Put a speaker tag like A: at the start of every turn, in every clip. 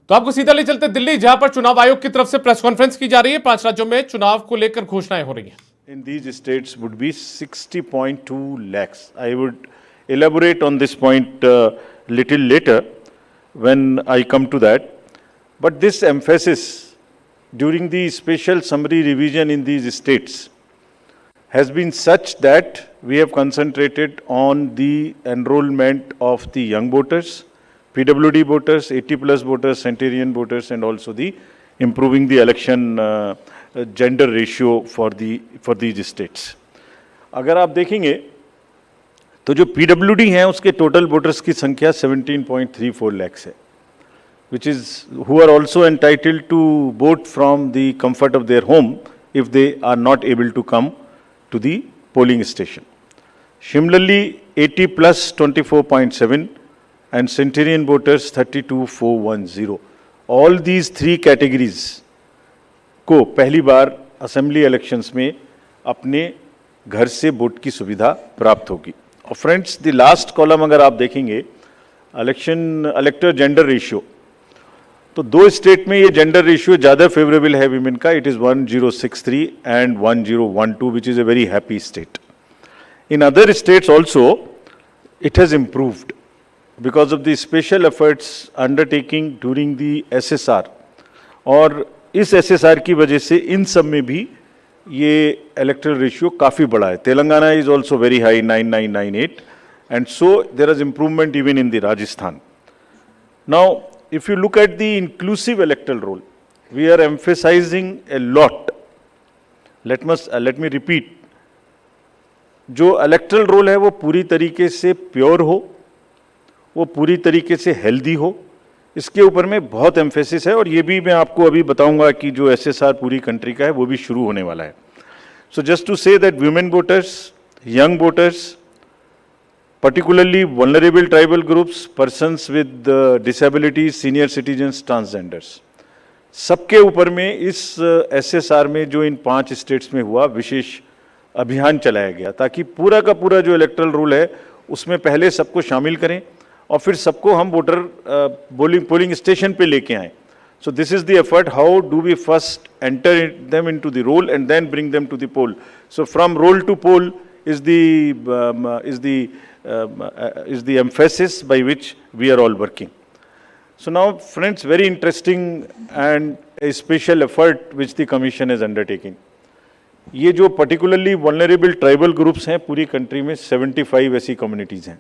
A: तो आपको सीधा ले चलते दिल्ली, जहां पर चुनाव आयोग की तरफ से प्रेस कॉन्फ्रेंस की जा रही है। 5 राज्यों में चुनाव को लेकर घोषणाएं हो रही हैं।
B: In these states would be 60.2 lakhs. I would elaborate on this point little later when I come to that. But this emphasis during the special summary revision in these states has been such that we have concentrated on the enrollment of the young voters, PWD voters, 80+ voters, centenarian voters, and also the improving the election gender ratio for these states. अगर आप देखेंगे तो जो PWD हैं उसके total voters की संख्या 17.34 lakhs है, which is who are also entitled to vote from the comfort of their home if they are not able to come to the polling station. Similarly, 80+ 24.7 and centenarian voters 32,410. All these three categories को पहली बार assembly elections में अपने घर से vote की सुविधा प्राप्त होगी। और फ्रेंड्स, द लास्ट कॉलम अगर आप देखेंगे इलेक्टर जेंडर रेशियो, तो दो स्टेट में ये जेंडर रेशियो ज़्यादा फेवरेबल है विमेन का। It is 1063 and 1012, which is a very happy state. In other states also it has improved because of the special efforts undertaking during the SSR, और इस SSR की वजह से इन सब में भी ये इलेक्टरल रेशियो काफ़ी बड़ा है। Telangana is also very high 9998, and so there is improvement even in the Rajasthan. Now if you look at the inclusive electoral roll, we are emphasising a lot. Let me repeat, जो electoral roll है वो पूरी तरीके से pure हो, वो पूरी तरीके से हेल्दी हो, इसके ऊपर में बहुत एम्फेसिस है। और ये भी मैं आपको अभी बताऊंगा कि जो SSR पूरी कंट्री का है वो भी शुरू होने वाला है। So just to say that women voters, young voters, particularly vulnerable tribal groups, persons with disabilities, senior citizens, transgenders, सबके ऊपर में इस SSR में जो इन 5 स्टेट्स में हुआ विशेष अभियान चलाया गया, ताकि पूरा का पूरा जो इलेक्टरल रूल है उसमें पहले सबको शामिल करें और फिर सबको हम वोटर पोलिंग स्टेशन पे लेके आए। So this is the effort, how do we first enter them into the roll and then bring them to the poll. So from roll to poll is the emphasis by which we are all working. So now friends, very interesting and a special effort which the commission is undertaking. ये जो particularly vulnerable tribal groups हैं, पूरी country में 75 ऐसी communities हैं,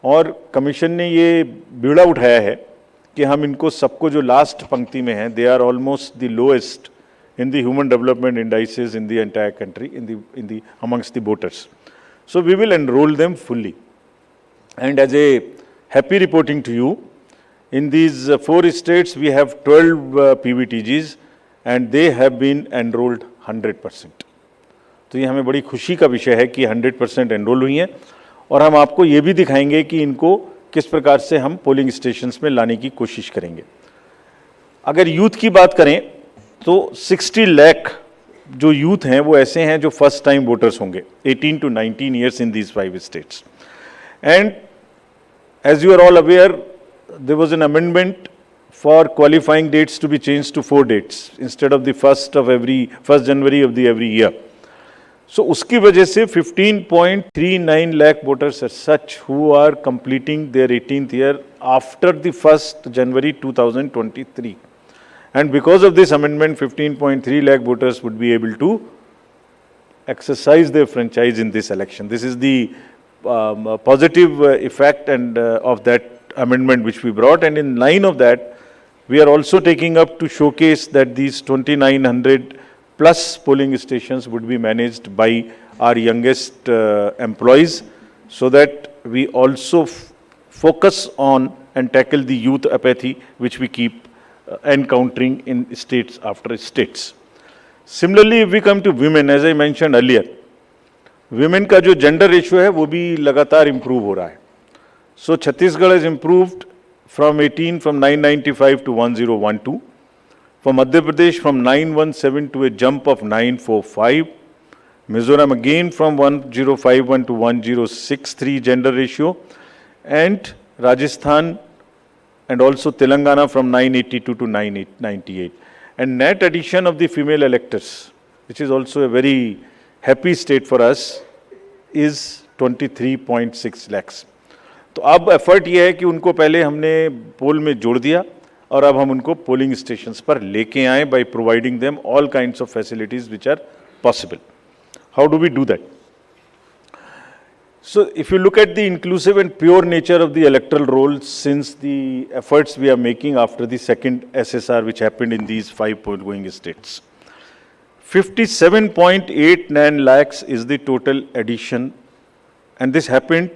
B: और commission ने ये बीड़ा उठाया है कि हम इनको सबको जो लास्ट पंक्ति में हैं, they are almost the lowest in the human development indices in the entire country in the amongst the voters. So we will enrol them fully, and as a happy reporting to you, in these 4 states we have 12 PVTGs and they have been enrolled 100%. तो ये हमें बड़ी खुशी का विषय है कि 100% enrol हुई हैं, और हम आपको ये भी दिखाएंगे कि इनको किस प्रकार से हम पोलिंग स्टेशंस में लाने की कोशिश करेंगे। अगर यूथ की बात करें तो 60 लाख जो यूथ हैं वो ऐसे हैं जो फर्स्ट टाइम वोटर्स होंगे, 18 to 19 years in these 5 states. And as you are all aware, there was an amendment for qualifying dates to be change to 4 dates instead of the 1st January of the every year. So उसकी वजह से 15.39 lakh voters are such who are completing their 18th year after the 1st January 2023. And because of this amendment, 15.3 lakh voters would be able to exercise their franchise in this election. This is the positive effect and of that amendment which we brought. And in line of that, we are also taking up to showcase that these 2,900 plus polling stations would be managed by our youngest employees, so that we also focus on and tackle the youth apathy which we keep encountering in states after states. Similarly, if we come to women, as I mentioned earlier, women का जो gender ratio है वो भी लगातार improve हो रहा है. So Chhattisgarh has improved from 995 to 1012. For Madhya Pradesh, from 917 to a jump of 945. Mizoram again from 1051 to 1063 gender ratio. And Rajasthan and also Telangana from 982 to 998. And net addition of the female electors, which is also a very happy state for us, is 23.6 lakhs. तो अब effort ये है कि उनको पहले हमने पोल में जोड़ दिया और अब हम उनको पोलिंग स्टेशंस पर लेके आए by providing them all kinds of facilities which are possible. How do we do that? So if you look at the inclusive and pure nature of the electoral roll, since the efforts we are making after the second SSR which happened in these 5 poll-going states, 57.89 lakhs is the total addition, and this happened.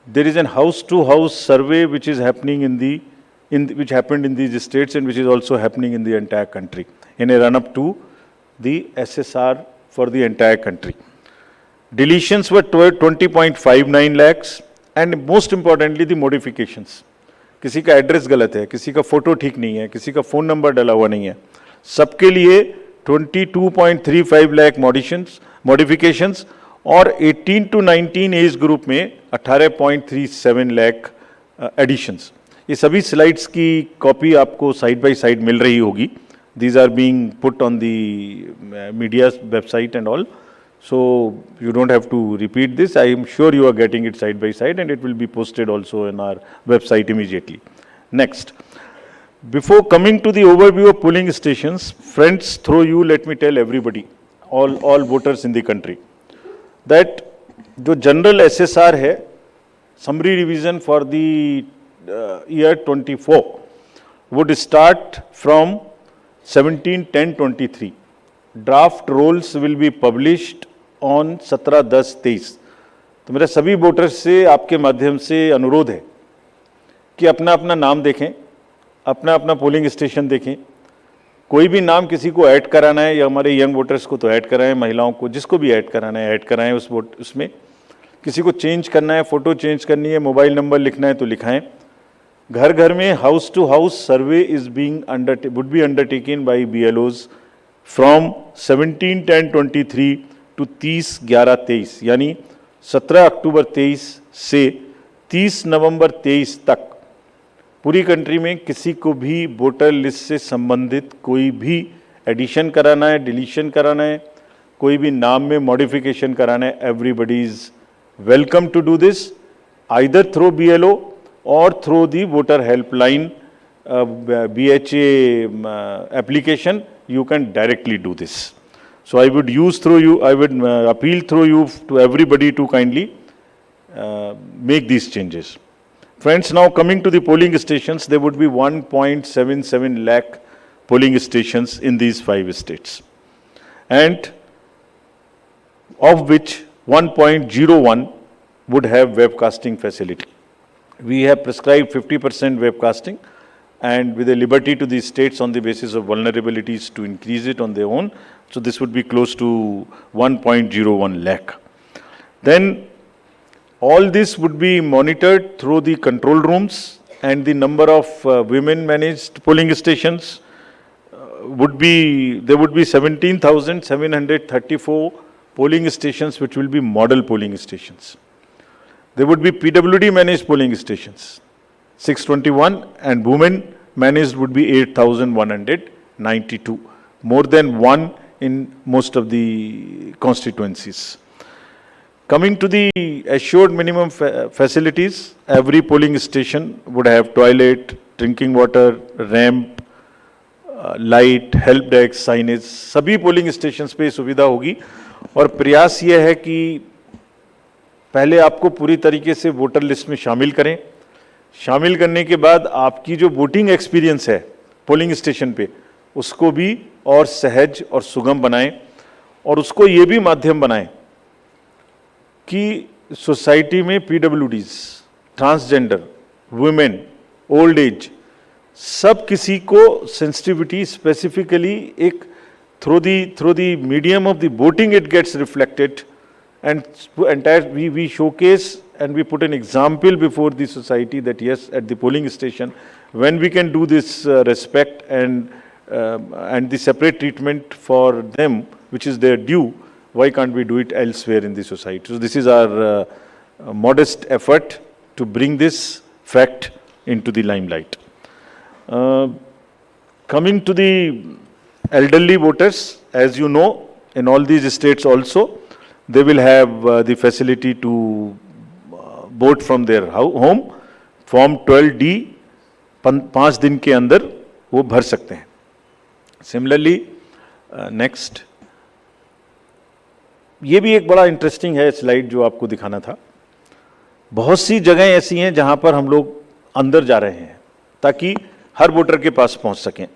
B: There is an house-to-house survey which is happening which happened in these states and which is also happening in the entire country in a run-up to the SSR for the entire country. Deletions were 20.59 lakhs, and most importantly the modifications. किसी का address गलत है, किसी का photo ठीक नहीं है, किसी का फोन नंबर डाला हुआ नहीं है, सबके लिए 22.35 लाख मॉडिफिकेशंस और 18 to 19 एज ग्रुप में 18.37 लाख एडिशंस. ये सभी स्लाइड्स की कॉपी आपको साइड बाय साइड मिल रही होगी. These are being put on the media website and all. So you don't have to repeat this. I am sure you are getting it side by side, and it will be posted also in our website immediately. Next. Before coming to the overview of polling stations, friends, through you, let me tell everybody, all voters in the country, that the general SSR है, summary revision for the year 24 would start from 17/10/23. Draft rolls will be published on 17/10/23. तो मेरे सभी voters से आपके माध्यम से अनुरोध है कि अपना अपना नाम देखें, अपना अपना पोलिंग स्टेशन देखें. कोई भी नाम किसी को ऐड कराना है या हमारे यंग वोटर्स को तो ऐड कराएं, महिलाओं को जिसको भी ऐड कराना है ऐड कराएं उसमें. किसी को चेंज करना है, फोटो चेंज करनी है, मोबाइल नंबर लिखना है तो लिखाएं. घर घर में house to house survey would be undertaken by BLOs from 17/10/23 to 30/11/23, यानी 17 अक्टूबर 23 से 30 नवंबर 23 तक पूरी कंट्री में किसी को भी वोटर लिस्ट से संबंधित कोई भी एडिशन कराना है, डिलीशन कराना है, कोई भी नाम में मॉडिफिकेशन कराना है, everybody is welcome to do this either through BLO or through the voter helpline BHA application. You can directly do this. So I would appeal through you to everybody to kindly make these changes. Friends, now coming to the polling stations, there would be 1.77 lakh polling stations in these 5 states, and of which 1.01 would have webcasting facility. We have prescribed 50% webcasting, and with a liberty to the states on the basis of vulnerabilities to increase it on their own. So this would be close to 1.01 lakh. Then all this would be monitored through the control rooms, and the number of women managed polling stations there would be 17,734 polling stations which will be model polling stations. There would be PWD managed polling stations, 621, and women managed would be 8,192, more than one in most of the constituencies. Coming to the assured minimum facilities, every polling station would have toilet, drinking water, ramp, light, help desk, signage, सभी polling stations पे सुविधा होगी. और प्रयास ये है कि पहले आपको पूरी तरीके से वोटर लिस्ट में शामिल करें. शामिल करने के बाद आपकी जो वोटिंग एक्सपीरियंस है पोलिंग स्टेशन पे, उसको भी और सहज और सुगम बनाएं, और उसको ये भी माध्यम बनाएं कि सोसाइटी में PWDs, transgender, women, old age, सब किसी को सेंसिटिविटी स्पेसिफिकली एक through the medium of the voting it gets reflected, and entire we showcase and we put an example before the society that yes, at the polling station when we can do this respect and the separate treatment for them which is their due, why can't we do it elsewhere in the society? So this is our modest effort to bring this fact into the limelight. Coming to the elderly voters, as you know, in all these states also, they will have the facility to vote from their home. Form 12D 5 दिन के अंदर वो भर सकते हैं. Similarly, next, ये भी एक बड़ा इंटरेस्टिंग है स्लाइड जो आपको दिखाना था. बहुत सी जगह ऐसी हैं जहां पर हम लोग अंदर जा रहे हैं ताकि हर वोटर के पास पहुंच सकें.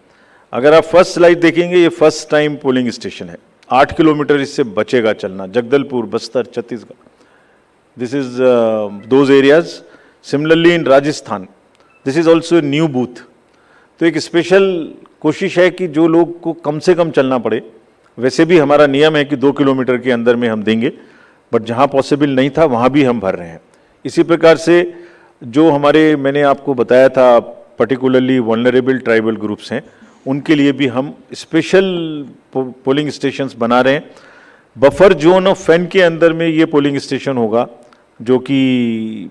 B: अगर आप फर्स्ट स्लाइड देखेंगे, ये फर्स्ट टाइम पोलिंग स्टेशन है. 8 किलोमीटर इससे बचेगा चलना. Jagdalpur, Bastar, Chhattisgarh, this is those areas. Similarly in Rajasthan, this is also a new booth. तो एक स्पेशल कोशिश है कि जो लोग को कम से कम चलना पड़े. वैसे भी हमारा नियम है कि 2 किलोमीटर के अंदर में हम देंगे, बट जहां पॉसिबल नहीं था वहां भी हम भर रहे हैं. इसी प्रकार से जो हमारे, मैंने आपको बताया था, पर्टिकुलरली वल्नरेबल ट्राइबल ग्रुप्स हैं, उनके लिए भी हम स्पेशल पोलिंग स्टेशंस बना रहे हैं. बफर जोन ऑफ फैन के अंदर में ये पोलिंग स्टेशन होगा, जो कि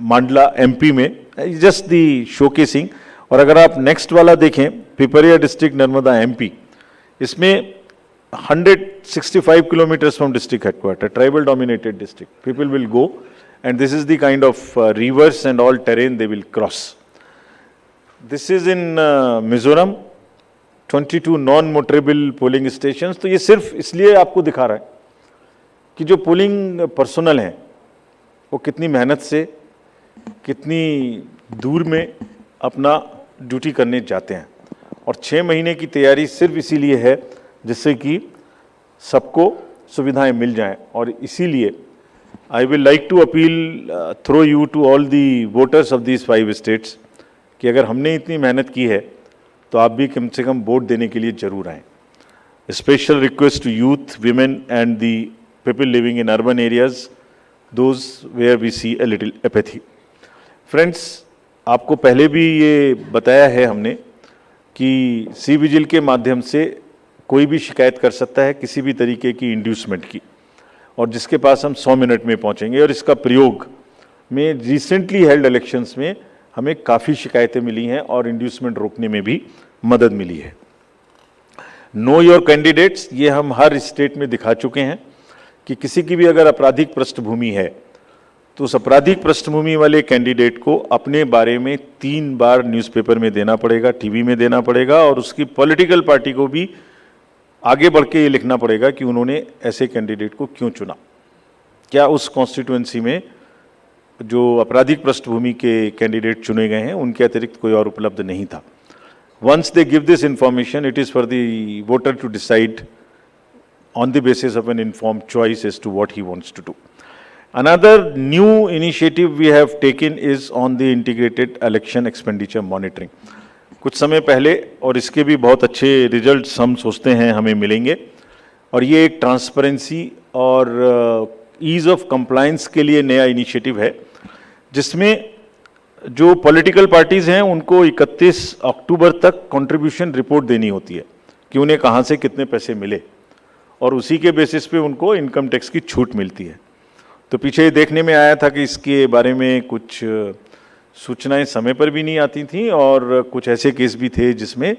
B: मांडला एमपी में, जस्ट दी शोकेसिंग. और अगर आप नेक्स्ट वाला देखें, पिपरिया डिस्ट्रिक्ट, नर्मदा एमपी, इसमें 165 kilometers from district headquarters, tribal dominated district. People will go, and this is the kind of rivers and all terrain they will cross. This is in Mizoram, 22 non-motorable polling stations. तो ये सिर्फ इसलिए आपको दिखा रहा है कि जो पोलिंग पर्सनल हैं वो कितनी मेहनत से, कितनी दूर में अपना ड्यूटी करने जाते हैं. और 6 महीने की तैयारी सिर्फ इसीलिए है जिससे कि सबको सुविधाएं मिल जाएं. और इसीलिए I will like to appeal through you to all the voters of these 5 states कि अगर हमने इतनी मेहनत की है तो आप भी कम से कम वोट देने के लिए जरूर आएँ. Special request to youth, women and the people living in urban areas, those where we see a little apathy. Friends, आपको पहले भी ये बताया है हमने कि सी विजिल के माध्यम से कोई भी शिकायत कर सकता है किसी भी तरीके की इंड्यूसमेंट की, और जिसके पास हम 100 मिनट में पहुंचेंगे. और इसका प्रयोग में रिसेंटली हेल्ड इलेक्शंस में हमें काफ़ी शिकायतें मिली हैं और इंड्यूसमेंट रोकने में भी मदद मिली है. नो योर कैंडिडेट्स, ये हम हर स्टेट में दिखा चुके हैं कि किसी की भी अगर आपराधिक पृष्ठभूमि है तो उस आपराधिक पृष्ठभूमि वाले कैंडिडेट को अपने बारे में 3 बार न्यूज़पेपर में देना पड़ेगा, टीवी में देना पड़ेगा, और उसकी पॉलिटिकल पार्टी को भी आगे बढ़ के ये लिखना पड़ेगा कि उन्होंने ऐसे कैंडिडेट को क्यों चुना, क्या उस कॉन्स्टिट्यूएंसी में जो आपराधिक पृष्ठभूमि के कैंडिडेट चुने गए हैं उनके अतिरिक्त कोई और उपलब्ध नहीं था. Once they give this information, it is for the voter to decide on the basis of an informed choice as to what he wants to do. Another new initiative we have taken is on the integrated election expenditure monitoring. कुछ समय पहले, और इसके भी बहुत अच्छे results हम सोचते हैं हमें मिलेंगे, और ये एक ट्रांसपेरेंसी और ईज ऑफ कंप्लायंस के लिए नया इनिशिएटिव है, जिसमें जो पॉलिटिकल पार्टीज हैं उनको 31 अक्टूबर तक कंट्रीब्यूशन रिपोर्ट देनी होती है कि उन्हें कहाँ से कितने पैसे मिले, और उसी के बेसिस पे उनको इनकम टैक्स की छूट मिलती है. तो पीछे देखने में आया था कि इसके बारे में कुछ सूचनाएं समय पर भी नहीं आती थीं, और कुछ ऐसे केस भी थे जिसमें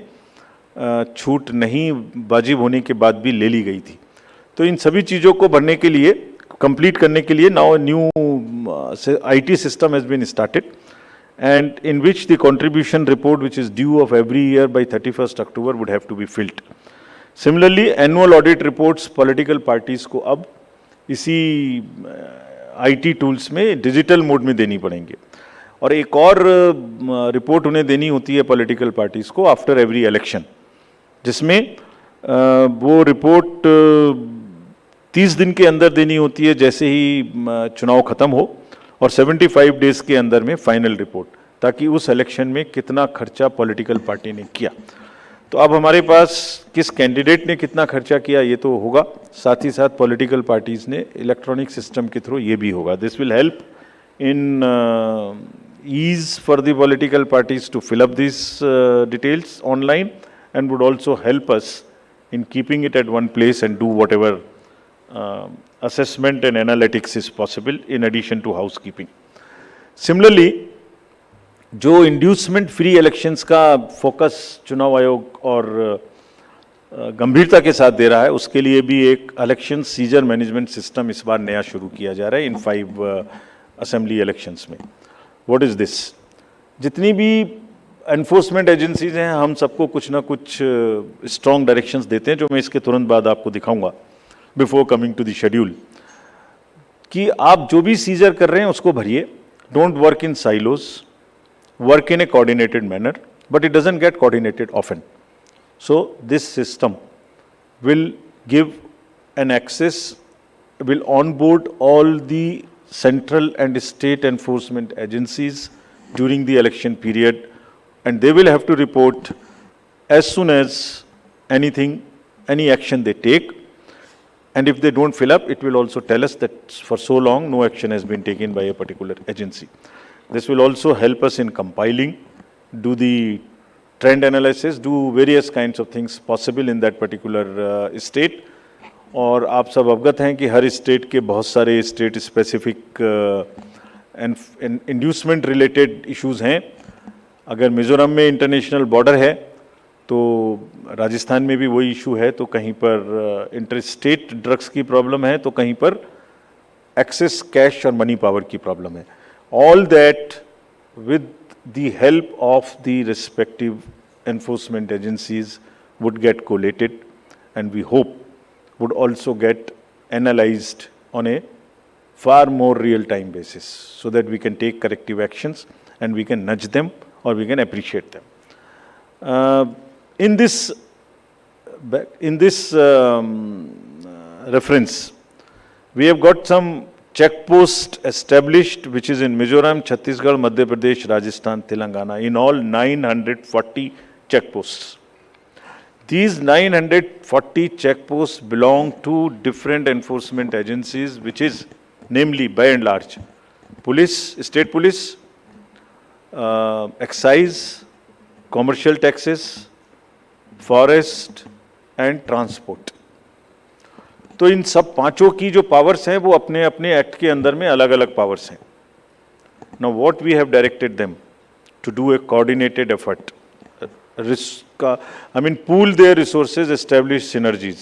B: छूट नहीं वाजिब होने के बाद भी ले ली गई थी. तो इन सभी चीज़ों को भरने के लिए, कंप्लीट करने के लिए, now new IT system has been started, and in which the contribution report which is due of every year by 31 October would have to be filled. Similarly annual audit reports political parties को अब इसी IT tools में digital mode में देनी पड़ेंगे. और एक और रिपोर्ट उन्हें देनी होती है पॉलिटिकल पार्टीज़ को आफ्टर एवरी इलेक्शन, जिसमें वो रिपोर्ट 30 दिन के अंदर देनी होती है जैसे ही चुनाव ख़त्म हो, और 75 डेज़ के अंदर में फाइनल रिपोर्ट, ताकि उस इलेक्शन में कितना खर्चा पॉलिटिकल पार्टी ने किया. तो अब हमारे पास किस कैंडिडेट ने कितना खर्चा किया ये तो होगा, साथ ही साथ पॉलिटिकल पार्टीज ने इलेक्ट्रॉनिक सिस्टम के थ्रू ये भी होगा. This will help in ease for the political parties to fill up this details online, and would also help us in keeping it at one place and do whatever assessment and analytics is possible in addition to housekeeping. Similarly, जो inducement free elections का focus चुनाव आयोग और गंभीरता के साथ दे रहा है, उसके लिए भी एक इलेक्शन सीजर मैनेजमेंट सिस्टम इस बार नया शुरू किया जा रहा है इन 5 असेंबली इलेक्शंस में। What is this? जितनी भी एनफोर्समेंट एजेंसीज हैं, हम सबको कुछ ना कुछ स्ट्रॉन्ग डायरेक्शंस देते हैं, जो मैं इसके तुरंत बाद आपको दिखाऊंगा before coming to the schedule, कि आप जो भी सीजर कर रहे हैं उसको भरिए। Don't work in silos, work in a coordinated manner, but it doesn't get coordinated often. So this system will give an access, will onboard all the central and state enforcement agencies during the election period, and they will have to report as soon as any action they take. And if they don't fill up, it will also tell us that for so long no action has been taken by a particular agency. This will also help us in compiling, do the trend analysis, do various kinds of things possible in that particular state. और आप सब अवगत हैं कि हर state के बहुत सारे state specific inducement related issues हैं। अगर मिजोरम में इंटरनेशनल बॉर्डर है तो राजस्थान में भी वही इशू है, तो कहीं पर इंटर स्टेट ड्रग्स की प्रॉब्लम है, तो कहीं पर एक्सेस कैश और मनी पावर की प्रॉब्लम है। All that with the help of the respective enforcement agencies would get collated, and we hope would also get analyzed on a far more real-time basis, so that we can take corrective actions and we can nudge them or we can appreciate them. In this reference, we have got some check post established, which is in Mizoram, Chhattisgarh, Madhya Pradesh, Rajasthan, Telangana, in all 940 check posts. These 940 check posts belong to different enforcement agencies, which is namely, by and large, police, state police, excise, commercial taxes, forest and transport. तो इन सब पांचों की जो powers हैं वो अपने अपने act के अंदर में अलग अलग पावर्स हैं। Now what we have directed them to do a coordinated effort, pool their resources, establish synergies